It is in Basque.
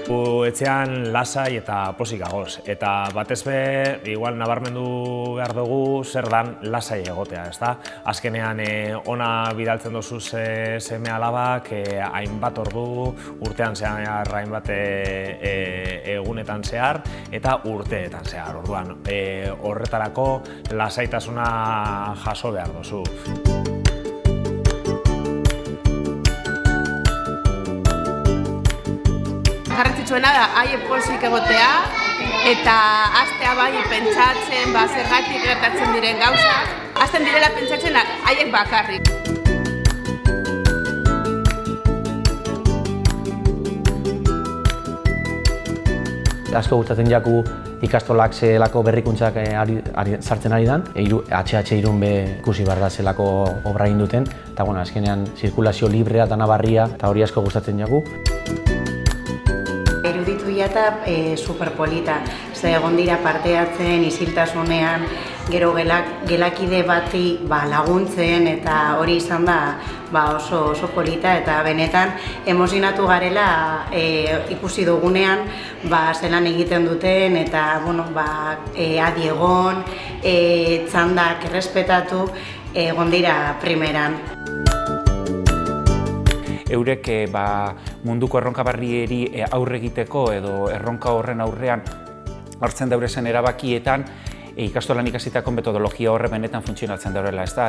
Etxean lasai eta pozik gagoz, eta batez be, igual nabarmendu behar dugu zer dan lasai egotea, ezta? Azkenean ona bidaltzen duzu seme alabak, hainbat ordu, urtean zehar hainbat egunetan zehar, eta urteetan zehar, orduan. Horretarako lasaitasuna jaso behar duzu. Garrantzitsuena da haiek pozik egotea eta hastea bai pentsatzen zergatik gertatzen diren gauzak, hasten direla pentsatzen haiek bakarrik. Asko gustatzen jaku ikastolak zelako berrikuntzak sartzen ari dan, HH Irunbe ikusi behar da zelako obra egin duten, eta azkenean zirkulazio librea eta nabarria, eta hori asko gustatzen jaku. Iruditu jata superpolita, ze egon dira parte hartzen isiltasunean, gero gelakide bati laguntzen, eta hori izan da oso polita, eta benetan emozionatu garela ikusi dugunean zelan egiten duten, eta adi egon, txandak errespetatu, egon dira primeran. Eurek munduko erronka berrieri aurre egiteko edo erronka horren aurrean hartzen daurezen erabakietan ikastolan ikasitako metodologia horre benetan funtzionatzen daurela, ez da?